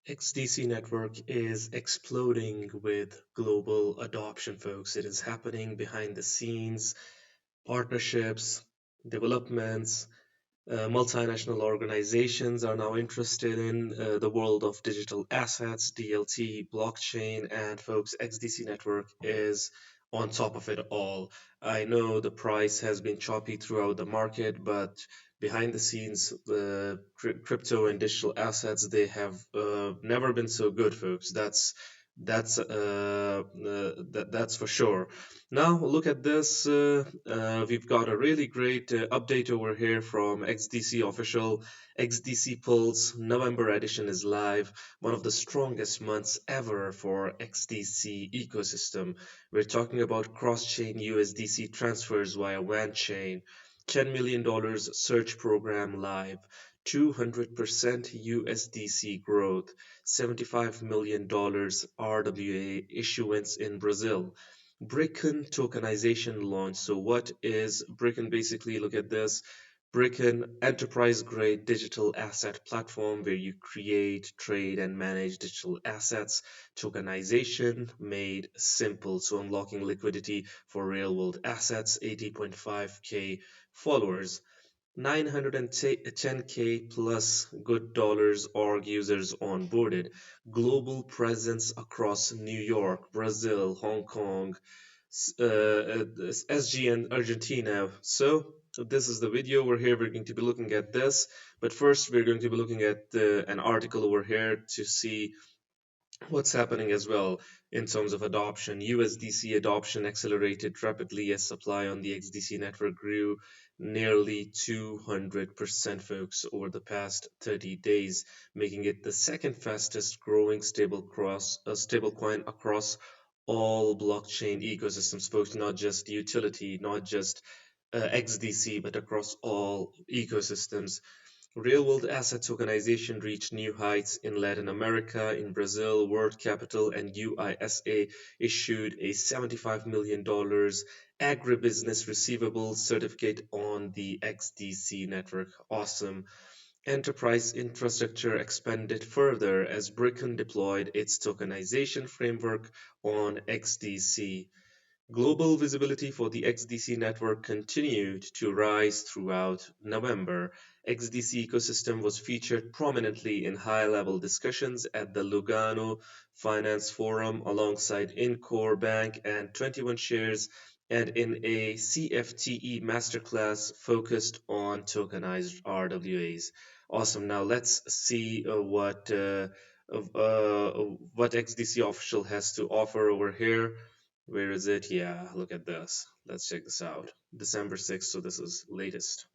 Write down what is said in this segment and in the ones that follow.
XDC network is exploding with global adoption, folks. It is happening behind the scenes, partnerships, developments, multinational organizations are now interested in the world of digital assets, DLT, blockchain, and folks, XDC network is on top of it all. I know the price has been choppy throughout the market, but behind the scenes, the crypto and digital assets, they have never been so good, folks. That's for sure. Now look at this. We've got a really great update over here from XDC official. XDC Pulse November edition is live. One of the strongest months ever for XDC ecosystem. We're talking about cross-chain USDC transfers via WAN chain. $10 million search program live. 200% USDC growth. $75 million RWA issuance in Brazil. Bricken tokenization launch. So what is Bricken? Basically, look at this. Bricken enterprise-grade digital asset platform where you create, trade, and manage digital assets. Tokenization made simple. So unlocking liquidity for real-world assets. 80.5K followers. 910K plus good dollars org users onboarded. Global presence across New York, Brazil, Hong Kong, SG and Argentina. So this is the video over here. We're going to be looking at this, but first we're going to be looking at an article over here to see what's happening as well in terms of adoption. USDC adoption accelerated rapidly as supply on the XDC network grew nearly 200%, folks, over the past 30 days, making it the second fastest growing stablecoin across all blockchain ecosystems, folks, not just utility, not just XDC, but across all ecosystems. Real-world asset tokenization reached new heights in Latin America. In Brazil, World Capital and UISA issued a $75 million agribusiness receivable certificate on the XDC network. Awesome. Enterprise infrastructure expanded further as Bricken deployed its tokenization framework on XDC. Global visibility for the XDC network continued to rise throughout November. XDC ecosystem was featured prominently in high-level discussions at the Lugano Finance Forum alongside Incor Bank and 21 Shares and in a CFTE masterclass focused on tokenized RWAs. Awesome. Now let's see what XDC official has to offer over here. Where is it? Yeah, look at this. Let's check this out. December 6th, so this is latest.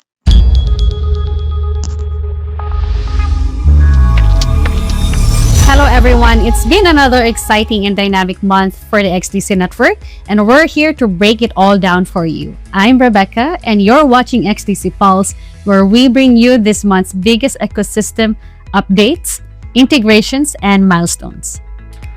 Hello everyone, it's been another exciting and dynamic month for the XDC network, and we're here to break it all down for you. I'm Rebecca, and you're watching XDC Pulse, where we bring you this month's biggest ecosystem updates, integrations, and milestones.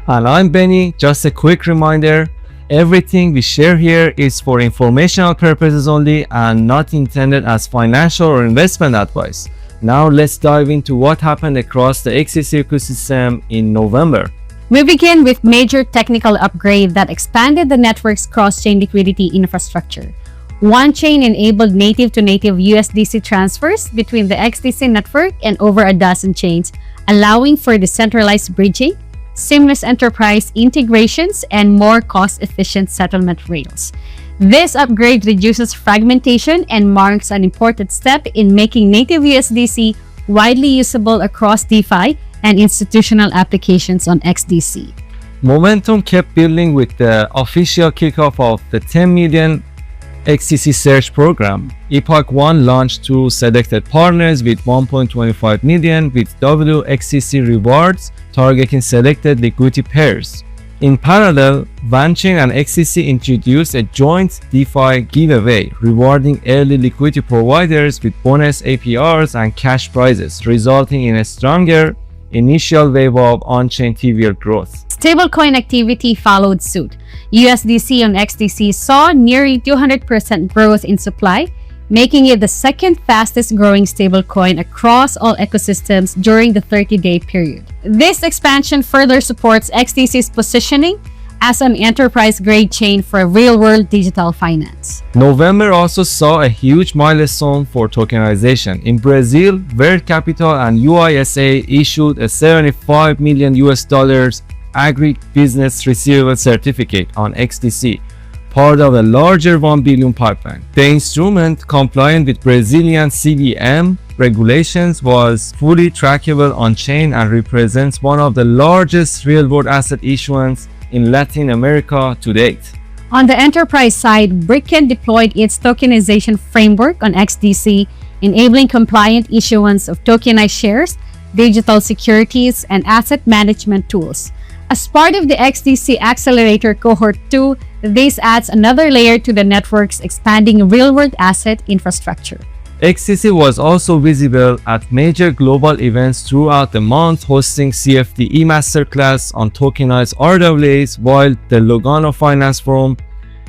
And I'm Benny. Just a quick reminder, everything we share here is for informational purposes only and not intended as financial or investment advice. Now let's dive into what happened across the XDC ecosystem in November. We begin with major technical upgrade that expanded the network's cross-chain liquidity infrastructure. One-chain enabled native-to-native USDC transfers between the XDC network and over a dozen chains, allowing for decentralized bridging, seamless enterprise integrations, and more cost-efficient settlement rails. This upgrade reduces fragmentation and marks an important step in making native USDC widely usable across DeFi and institutional applications on XDC. Momentum kept building with the official kickoff of the 10 million XDC search program. Epoch 1 launched to selected partners with 1.25 million with WXDC rewards targeting selected liquidity pairs. In parallel, Vanchain and XDC introduced a joint DeFi giveaway, rewarding early liquidity providers with bonus APRs and cash prizes, resulting in a stronger initial wave of on-chain TVL growth. Stablecoin activity followed suit. USDC on XDC saw nearly 200% growth in supply, making it the second fastest growing stablecoin across all ecosystems during the 30-day period. This expansion further supports XDC's positioning as an enterprise-grade chain for real-world digital finance. November also saw a huge milestone for tokenization. In Brazil, Verde Capital and UISA issued a $75 million agribusiness receivable certificate on XDC, part of a larger 1 billion pipeline. The instrument, compliant with Brazilian CVM regulations, was fully trackable on-chain and represents one of the largest real-world asset issuance in Latin America to date. On the enterprise side, Bricken deployed its tokenization framework on XDC, enabling compliant issuance of tokenized shares, digital securities, and asset management tools. As part of the XDC Accelerator Cohort 2, this adds another layer to the network's expanding real-world asset infrastructure. XDC was also visible at major global events throughout the month, hosting CFDE Masterclass on tokenized RWAs, while the Lugano Finance Forum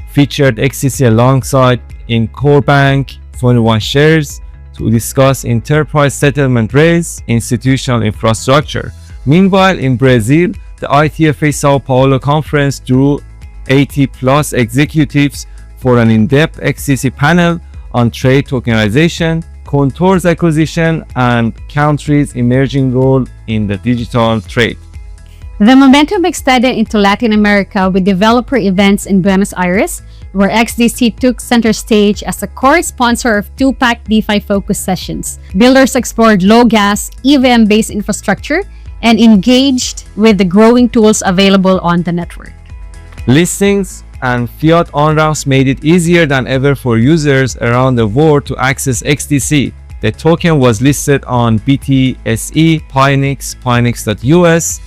featured XDC alongside in Core Bank 21 shares to discuss enterprise settlement rails, institutional infrastructure. Meanwhile, in Brazil, the ITFA Sao Paulo conference drew 80+ executives for an in-depth XDC panel on trade tokenization, contours acquisition, and countries' emerging role in the digital trade. The momentum extended into Latin America with developer events in Buenos Aires, where XDC took center stage as a core sponsor of two-pack DeFi-focused sessions. Builders explored low-gas, EVM-based infrastructure and engaged with the growing tools available on the network. Listings and fiat on-ramps made it easier than ever for users around the world to access XDC. The token was listed on BTSE, Pionex, Pionex.us,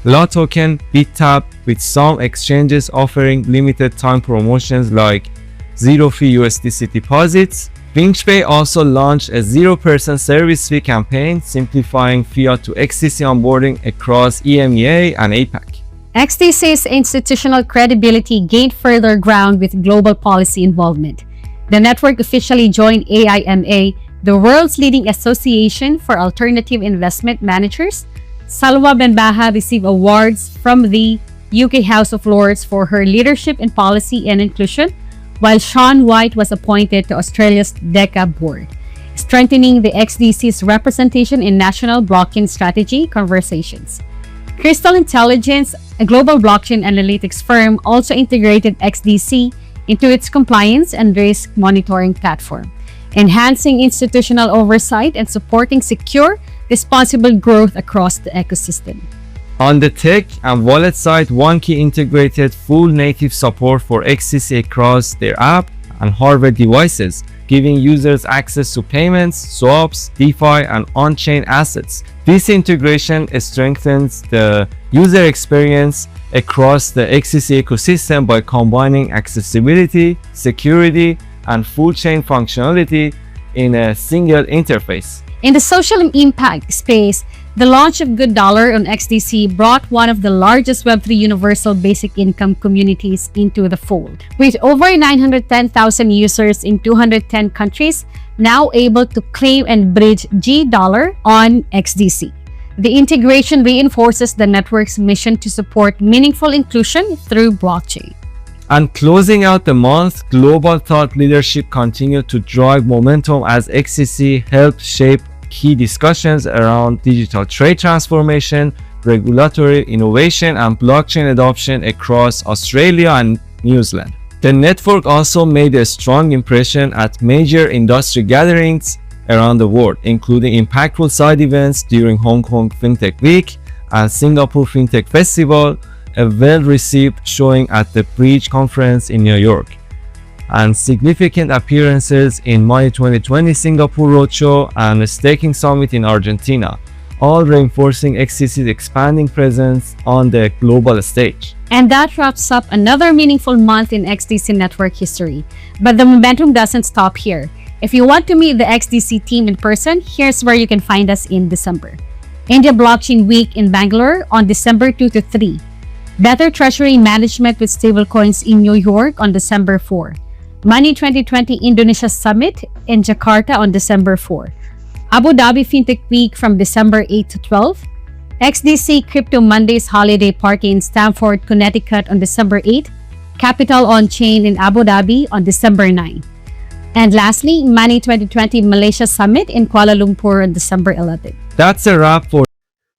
La Token, BitTap, with some exchanges offering limited time promotions like zero-fee USDC deposits. Vinchpay also launched a 0% service fee campaign, simplifying fiat to XDC onboarding across EMEA and APAC. XDC's institutional credibility gained further ground with global policy involvement. The network officially joined AIMA, the world's leading association for alternative investment managers. Salwa Benbaha received awards from the UK House of Lords for her leadership in policy and inclusion, while Sean White was appointed to Australia's DECA board, strengthening the XDC's representation in national blockchain strategy conversations. Crystal Intelligence, a global blockchain analytics firm, also integrated XDC into its compliance and risk monitoring platform, enhancing institutional oversight and supporting secure, responsible growth across the ecosystem. On the tech and wallet side, OneKey integrated full native support for XDC across their app and hardware devices, giving users access to payments, swaps, DeFi, and on-chain assets. This integration strengthens the user experience across the XDC ecosystem by combining accessibility, security, and full chain functionality in a single interface. In the social impact space, the launch of Good Dollar on XDC brought one of the largest Web3 universal basic income communities into the fold. With over 910,000 users in 210 countries, now able to claim and bridge G Dollar on XDC. The integration reinforces the network's mission to support meaningful inclusion through blockchain. And closing out the month, global thought leadership continued to drive momentum as XDC helped shape key discussions around digital trade transformation, regulatory innovation, and blockchain adoption across Australia and New Zealand. The network also made a strong impression at major industry gatherings around the world, including impactful side events during Hong Kong FinTech Week and Singapore FinTech Festival, a well-received showing at the Bridge Conference in New York, and significant appearances in May 2020 Singapore Roadshow and a Staking Summit in Argentina, all reinforcing XDC's expanding presence on the global stage. And that wraps up another meaningful month in XDC network history. But the momentum doesn't stop here. If you want to meet the XDC team in person, here's where you can find us in December. India Blockchain Week in Bangalore on December 2 to 3. Better Treasury Management with Stablecoins in New York on December 4. Money 2020 Indonesia Summit in Jakarta on December 4. Abu Dhabi FinTech Week from December 8 to 12. XDC Crypto Mondays holiday party in Stamford, Connecticut on December 8th, Capital on Chain in Abu Dhabi on December 9th. And lastly, Money 2020 Malaysia Summit in Kuala Lumpur on December 11th. That's a wrap for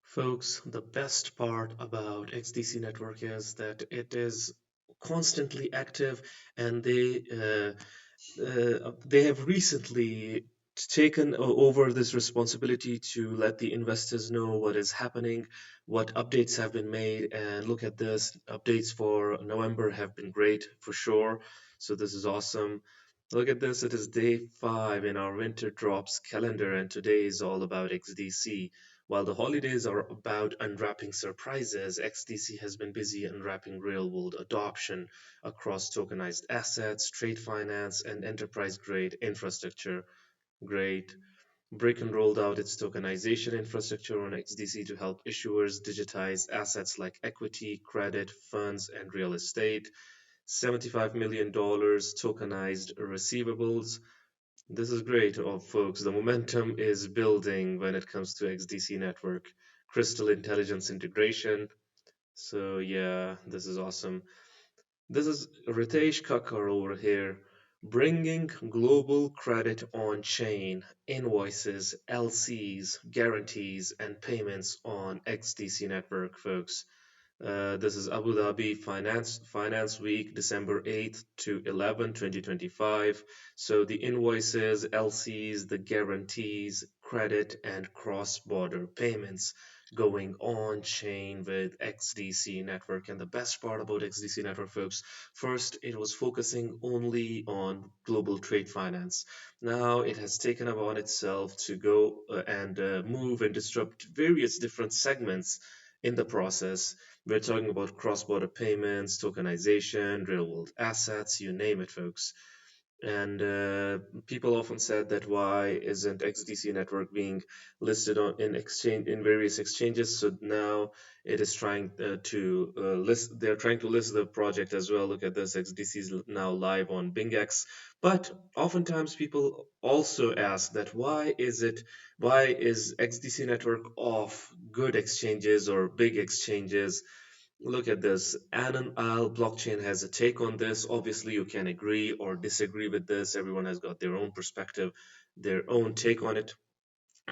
Folks, the best part about XDC Network is that it is constantly active, and they have recently taken over this responsibility to let the investors know what is happening, what updates have been made, and look at this. Updates for November have been great for sure. So this is awesome. Look at this. It is day 5 in our winter drops calendar, and today is all about XDC. While the holidays are about unwrapping surprises, XDC has been busy unwrapping real world adoption across tokenized assets, trade finance, and enterprise grade infrastructure. Great. Bricken rolled out its tokenization infrastructure on XDC to help issuers digitize assets like equity, credit, funds, and real estate. $75 million tokenized receivables. This is great, folks. The momentum is building when it comes to XDC network, crystal intelligence integration. So yeah, this is awesome. This is Ritesh Kakkar over here, bringing global credit on chain, invoices, LCs, guarantees, and payments on XDC network, folks. This is Abu Dhabi Finance Week, December 8th to 11, 2025. So the invoices, LCs, the guarantees, credit, and cross-border payments going on chain with XDC network. And the best part about XDC network, folks, first it was focusing only on global trade finance. Now it has taken upon itself to go and move and disrupt various different segments in the process. We're talking about cross-border payments, tokenization, real-world assets, you name it, folks. And people often said that why isn't XDC network being listed on in various exchanges? So now it is trying to list. They're trying to list the project as well. Look at this. XDC is now live on BingX. But oftentimes people also ask that why is XDC network off good exchanges or big exchanges? Look at this. Anon Isle blockchain has a take on this. Obviously, you can agree or disagree with this. Everyone has got their own perspective, their own take on it.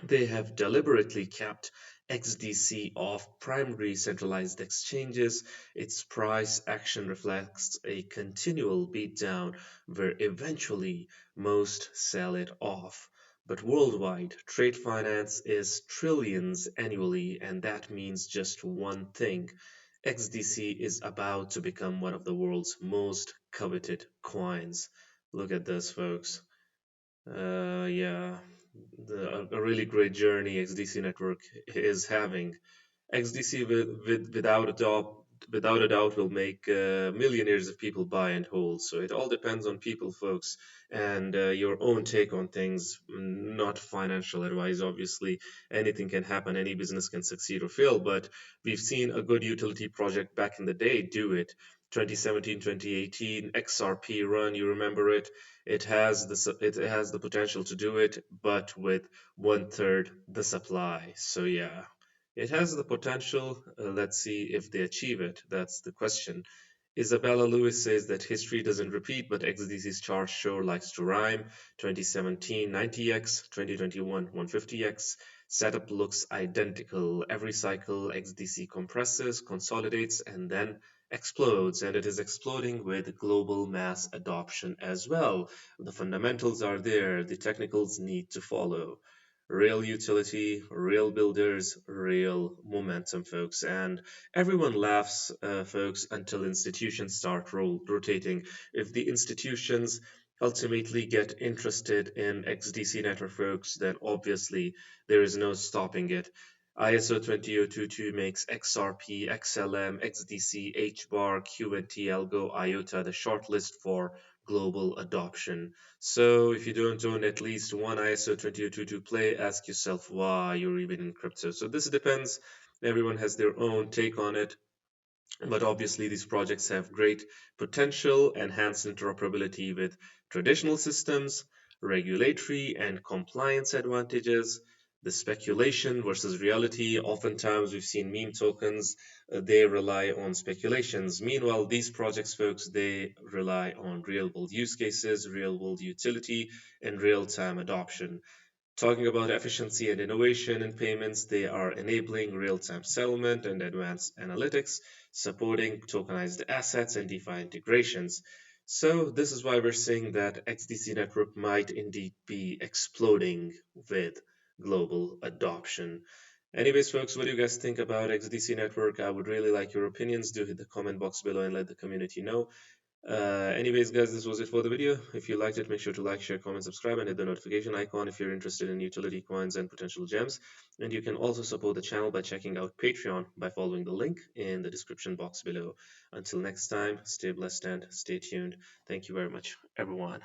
They have deliberately kept XDC off primary centralized exchanges. Its price action reflects a continual beatdown where eventually most sell it off. But worldwide, trade finance is trillions annually, and that means just one thing. XDC is about to become one of the world's most coveted coins. Look at this, folks. Yeah, a really great journey XDC network is having. XDC without a doubt will make millionaires if people buy and hold. So it all depends on people, folks, and your own take on things, not financial advice. Obviously, anything can happen. Any business can succeed or fail, but we've seen a good utility project back in the day do it. 2017, 2018 XRP run, you remember it? It has the potential to do it, but with one third the supply. So yeah, it has the potential. Let's see if they achieve it. That's the question. Isabella Lewis says that history doesn't repeat, but XDC's chart sure likes to rhyme. 2017 90x, 2021 150x. Setup looks identical. Every cycle, XDC compresses, consolidates, and then explodes. And it is exploding with global mass adoption as well. The fundamentals are there, the technicals need to follow. Real utility, real builders, real momentum, folks. And everyone laughs, folks, until institutions start rotating. If the institutions ultimately get interested in XDC network, folks, then obviously there is no stopping it. ISO 20022 makes XRP, XLM, XDC, hbar, QNT, algo, IOTA the shortlist for global adoption. So if you don't own at least one ISO 20022 play, ask yourself why you're even in crypto. So this depends. Everyone has their own take on it. But obviously, these projects have great potential, enhanced interoperability with traditional systems, regulatory and compliance advantages. the speculation versus reality. Oftentimes, we've seen meme tokens, they rely on speculations. Meanwhile, these projects, folks, they rely on real world use cases, real world utility, and real time adoption. Talking about efficiency and innovation in payments, they are enabling real time settlement and advanced analytics, supporting tokenized assets and DeFi integrations. So, this is why we're saying that XDC network might indeed be exploding with global adoption. Anyways, folks, what do you guys think about XDC network? I would really like your opinions. Do hit the comment box below and let the community know. Anyways, guys, this was it for the video. If you liked it, make sure to like, share, comment, subscribe, and hit the notification icon if you're interested in utility coins and potential gems. And you can also support the channel by checking out Patreon by following the link in the description box below. Until next time, stay blessed and stay tuned. Thank you very much, everyone.